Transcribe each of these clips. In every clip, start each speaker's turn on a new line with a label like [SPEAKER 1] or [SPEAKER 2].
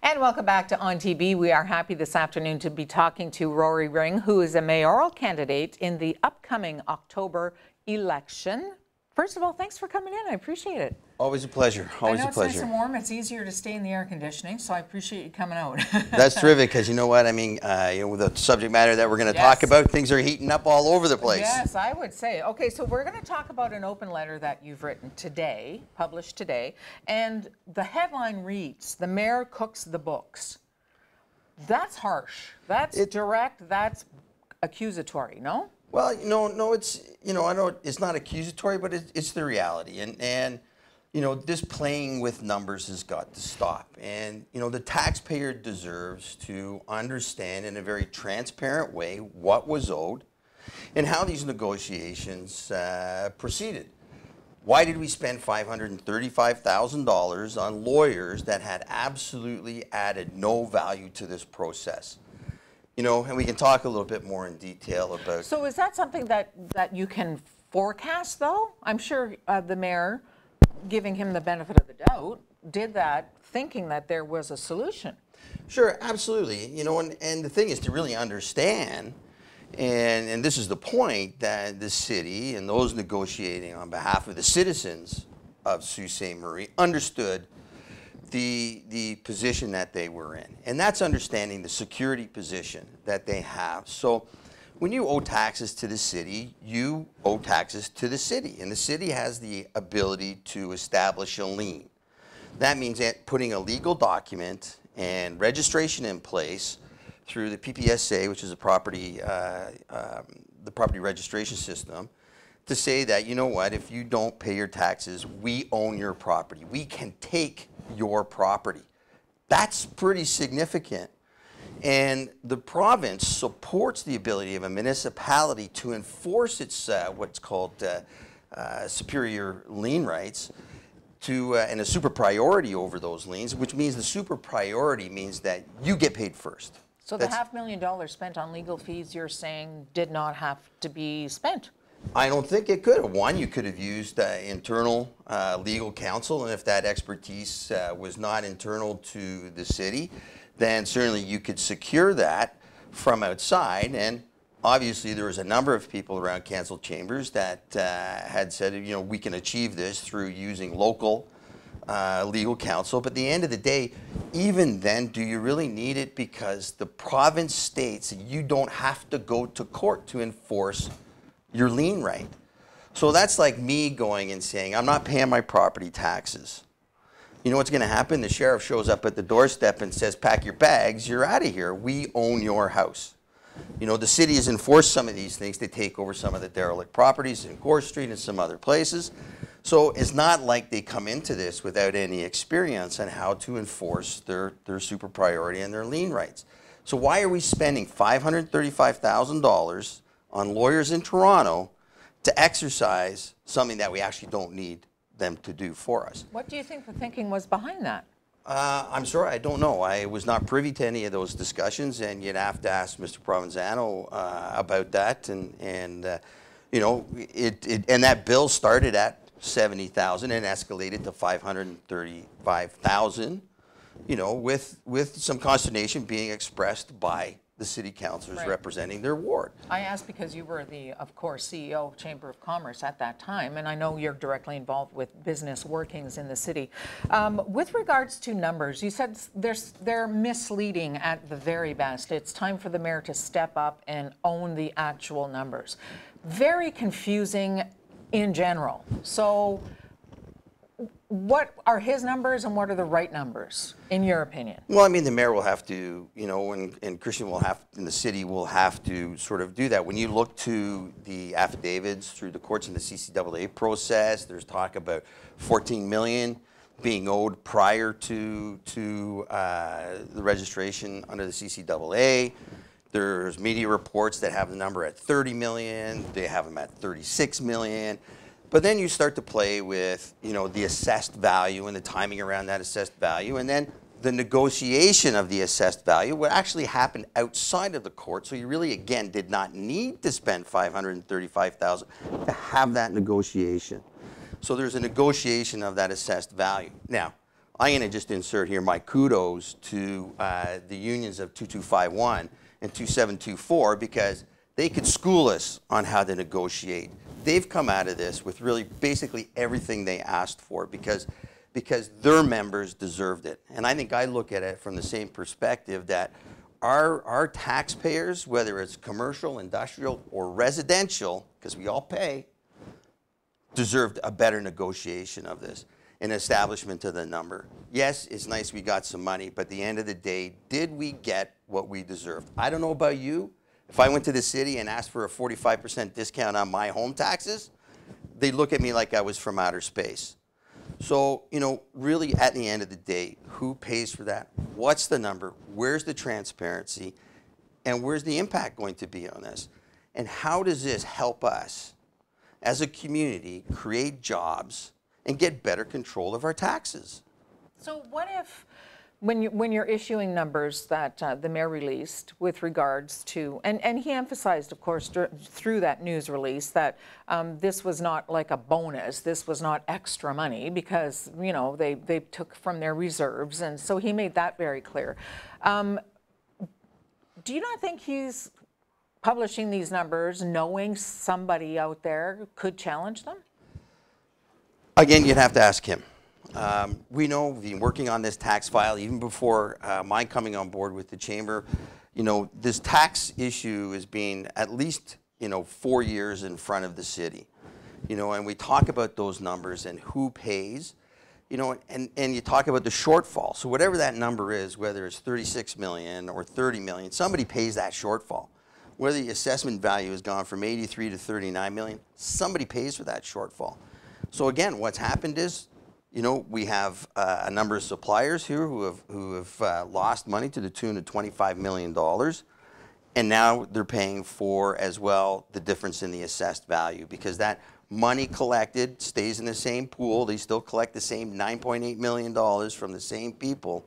[SPEAKER 1] And welcome back to On TV. We are happy this afternoon to be talking to Rory Ring, who is a mayoral candidate in the upcoming October election. First of all, thanks for coming in. I appreciate it.
[SPEAKER 2] Always a pleasure. Always a pleasure.
[SPEAKER 1] I know it's nice and warm. It's easier to stay in the air conditioning, so I appreciate you coming out.
[SPEAKER 2] That's terrific, because you know what? I mean, with the subject matter that we're going to talk about, things are heating up all over the place.
[SPEAKER 1] Yes, I would say. Okay, so we're going to talk about an open letter that you've written today, published today, and the headline reads, "The mayor cooks the books." That's harsh. That's direct. That's accusatory, no?
[SPEAKER 2] Well, no, it's, I know it's not accusatory, but it's the reality. And this playing with numbers has got to stop. And, the taxpayer deserves to understand in a very transparent way what was owed and how these negotiations proceeded. Why did we spend $535,000 on lawyers that had absolutely added no value to this process? And we can talk a little bit more in detail about.
[SPEAKER 1] So is that something that you can forecast, though? I'm sure the mayor, giving him the benefit of the doubt, did that thinking that there was a solution.
[SPEAKER 2] Sure, absolutely. And the thing is to really understand, and this is the point, that the city and those negotiating on behalf of the citizens of Sault Ste. Marie understood the position that they were in. And that's understanding the security position that they have. So when you owe taxes to the city, you owe taxes to the city. And the city has the ability to establish a lien. That means that putting a legal document and registration in place through the PPSA, which is a property, the property registration system, to say that, you know what, if you don't pay your taxes, we own your property. We can take your property. That's pretty significant. And the province supports the ability of a municipality to enforce its what's called superior lien rights to and a super priority over those liens, which means the super priority means that you get paid first.
[SPEAKER 1] So the $500,000 spent on legal fees, you're saying, did not have to be spent?
[SPEAKER 2] I don't think it could have. One, you could have used internal legal counsel, and if that expertise was not internal to the city, then certainly you could secure that from outside. And obviously there was a number of people around council chambers that had said, we can achieve this through using local legal counsel. But at the end of the day, even then, do you really need it? Because the province states that you don't have to go to court to enforce your lien right. So that's like me going and saying, I'm not paying my property taxes. You know what's going to happen? The sheriff shows up at the doorstep and says, pack your bags, you're out of here. We own your house. The city has enforced some of these things to take over some of the derelict properties in Gore Street and some other places. So it's not like they come into this without any experience on how to enforce their super priority and their lien rights. So why are we spending $535,000 on lawyers in Toronto to exercise something that we actually don't need them to do for us?
[SPEAKER 1] What do you think the thinking was behind that?
[SPEAKER 2] I'm sorry, I don't know. I was not privy to any of those discussions, and you'd have to ask Mr. Provenzano about that. And that bill started at $70,000 and escalated to $535,000. With some consternation being expressed by the city councillors representing their ward.
[SPEAKER 1] I asked because you were the, of course, CEO of Chamber of Commerce at that time, and I know you're directly involved with business workings in the city. With regards to numbers, you said they're misleading at the very best. It's time for the mayor to step up and own the actual numbers. Very confusing in general. So what are his numbers and what are the right numbers, in your opinion?
[SPEAKER 2] Well, I mean, the mayor will have to, and Christian will have, and the city will have to sort of do that. When you look to the affidavits through the courts in the CCAA process, there's talk about $14 million being owed prior to the registration under the CCAA. There's media reports that have the number at $30 million. They have them at $36 million. But then you start to play with, the assessed value and the timing around that assessed value, and then the negotiation of the assessed value, what actually happened outside of the court. So you really, again, did not need to spend $535,000 to have that negotiation. So there's a negotiation of that assessed value. Now, I'm going to just insert here my kudos to the unions of 2251 and 2724 because they could school us on how to negotiate. They've come out of this with really basically everything they asked for because their members deserved it. And I think I look at it from the same perspective that our taxpayers, whether it's commercial, industrial, or residential, because we all pay, deserved a better negotiation of this, an establishment of the number. Yes, it's nice we got some money, but at the end of the day, did we get what we deserved? I don't know about you. If I went to the city and asked for a 45% discount on my home taxes, they'd look at me like I was from outer space. So, you know, really at the end of the day, who pays for that? What's the number? Where's the transparency? And where's the impact going to be on this? And how does this help us as a community create jobs and get better control of our taxes?
[SPEAKER 1] So what if, when you're issuing numbers that the mayor released with regards to, and he emphasized, of course, through that news release that this was not like a bonus, this was not extra money because, you know, they took from their reserves, and so he made that very clear. Do you not think he's publishing these numbers knowing somebody out there could challenge them?
[SPEAKER 2] Again, you'd have to ask him. We know, we've been working on this tax file even before my coming on board with the chamber. You know, this tax issue has been at least, you know, 4 years in front of the city. You know, and we talk about those numbers and who pays, you know, and you talk about the shortfall. So whatever that number is, whether it's 36 million or 30 million, somebody pays that shortfall. Whether the assessment value has gone from 83 to 39 million, somebody pays for that shortfall. So again, what's happened is, you know, we have a number of suppliers here who have lost money to the tune of $25 million, and now they're paying for as well the difference in the assessed value because that money collected stays in the same pool. They still collect the same $9.8 million from the same people.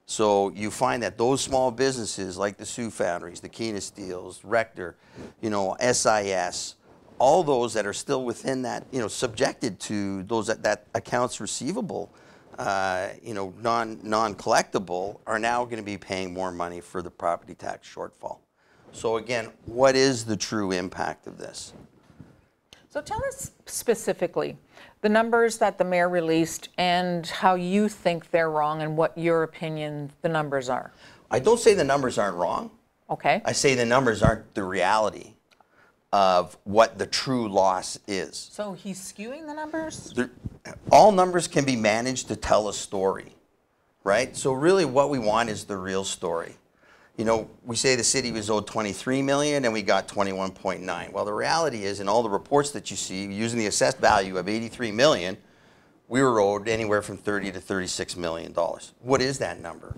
[SPEAKER 2] So you find that those small businesses like the Sioux Foundries, the Algoma Steels, Rector, you know, SIS, all those that are still within that, you know, subjected to those that accounts receivable, you know, non-collectible, are now going to be paying more money for the property tax shortfall. So again, what is the true impact of this?
[SPEAKER 1] So tell us specifically the numbers that the mayor released and how you think they're wrong and what your opinion the numbers are.
[SPEAKER 2] I don't say the numbers aren't wrong.
[SPEAKER 1] Okay.
[SPEAKER 2] I say the numbers aren't the reality of what the true loss is.
[SPEAKER 1] So he's skewing the numbers?
[SPEAKER 2] All numbers can be managed to tell a story, right? So really what we want is the real story. You know, we say the city was owed 23 million and we got 21.9. Well, the reality is in all the reports that you see, using the assessed value of 83 million, we were owed anywhere from 30 to 36 million dollars. What is that number?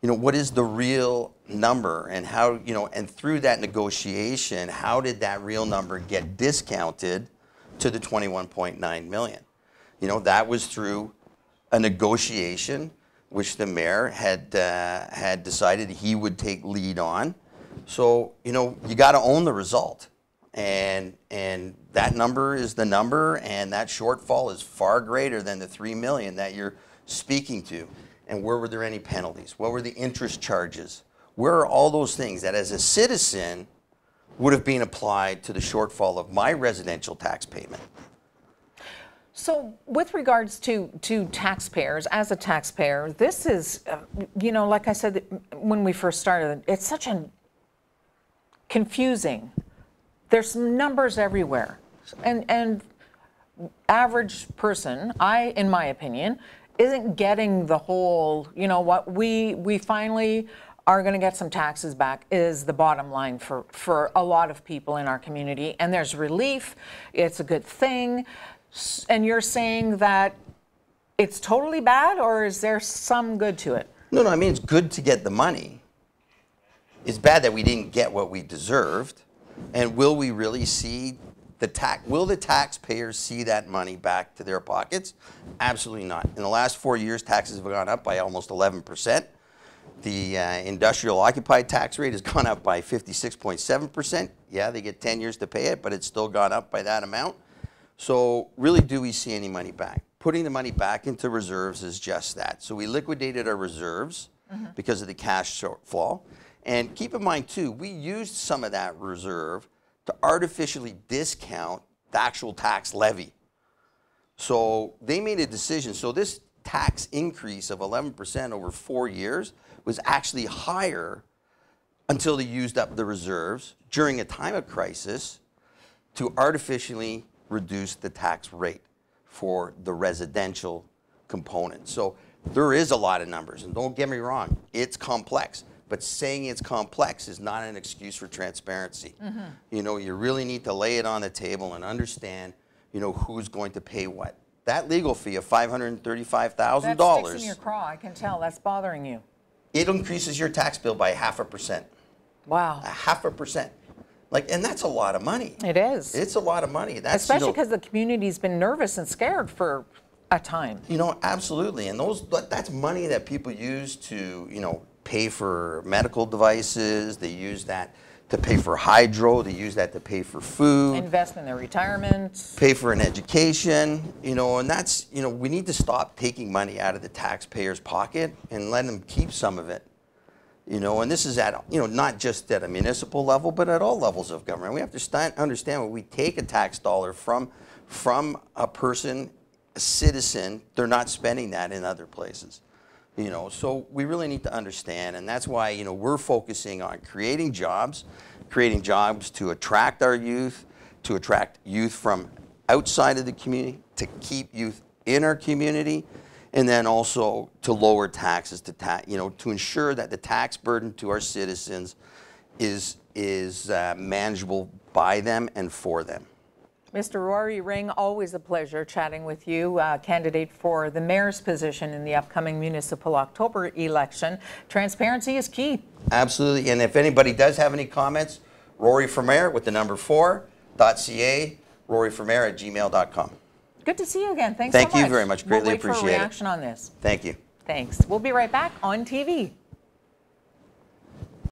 [SPEAKER 2] You know, what is the real number, and how, you know, and through that negotiation, how did that real number get discounted to the 21.9 million? You know, that was through a negotiation which the mayor had decided he would take lead on. So, you know, you got to own the result. And that number is the number, and that shortfall is far greater than the 3 million that you're speaking to. And where were there any penalties? What were the interest charges? Where are all those things that as a citizen would have been applied to the shortfall of my residential tax payment?
[SPEAKER 1] So with regards to taxpayers, as a taxpayer, this is, you know, like I said when we first started, it's such a confusing. There's numbers everywhere. And average person, in my opinion, isn't getting the whole, you know what, we finally are going to get some taxes back is the bottom line for a lot of people in our community. And there's relief. It's a good thing. And you're saying that it's totally bad, or is there some good to it?
[SPEAKER 2] No, I mean, it's good to get the money. It's bad that we didn't get what we deserved. And will we really see will the taxpayers see that money back to their pockets? Absolutely not. In the last 4 years, taxes have gone up by almost 11%. The industrial occupied tax rate has gone up by 56.7%. Yeah, they get 10 years to pay it, but it's still gone up by that amount. So really, do we see any money back? putting the money back into reserves is just that. So we liquidated our reserves because of the cash shortfall. And keep in mind too, we used some of that reserve to artificially discount the actual tax levy. So they made a decision. So this tax increase of 11% over 4 years was actually higher until they used up the reserves during a time of crisis to artificially reduce the tax rate for the residential component. So there is a lot of numbers, and don't get me wrong, it's complex. But saying it's complex is not an excuse for transparency. You know, you really need to lay it on the table and understand, you know, who's going to pay what. That legal fee of $535,000.
[SPEAKER 1] That sticks in your craw, I can tell. That's bothering you.
[SPEAKER 2] It increases your tax bill by 0.5%.
[SPEAKER 1] Wow.
[SPEAKER 2] 0.5%. Like, and that's a lot of money.
[SPEAKER 1] It is.
[SPEAKER 2] It's a lot of money. That's,
[SPEAKER 1] especially because the community's been nervous and scared for a time.
[SPEAKER 2] You know, absolutely. And that's money that people use to, you know, pay for medical devices. They use that to pay for hydro. They use that to pay for food.
[SPEAKER 1] Invest in their retirement.
[SPEAKER 2] Pay for an education. You know, and that's, you know, we need to stop taking money out of the taxpayer's pocket and let them keep some of it. You know, and this is at, you know, not just at a municipal level, but at all levels of government. We have to understand when we take a tax dollar from a person, a citizen, they're not spending that in other places. You know, so we really need to understand, and that's why, you know, we're focusing on creating jobs to attract our youth, to attract youth from outside of the community, to keep youth in our community, and then also to lower taxes, to ensure that the tax burden to our citizens is manageable by them and for them.
[SPEAKER 1] Mr. Rory Ring, always a pleasure chatting with you, candidate for the mayor's position in the upcoming municipal October election. Transparency is key.
[SPEAKER 2] Absolutely, and if anybody does have any comments, Rory for Mayor with the number 4.ca, roryformayor@gmail.com.
[SPEAKER 1] Good to see you again. Thanks so much.
[SPEAKER 2] Thank you very much. Greatly
[SPEAKER 1] we'll wait
[SPEAKER 2] appreciate
[SPEAKER 1] for a
[SPEAKER 2] it.
[SPEAKER 1] reaction on this.
[SPEAKER 2] Thank you.
[SPEAKER 1] Thanks. We'll be right back on TV.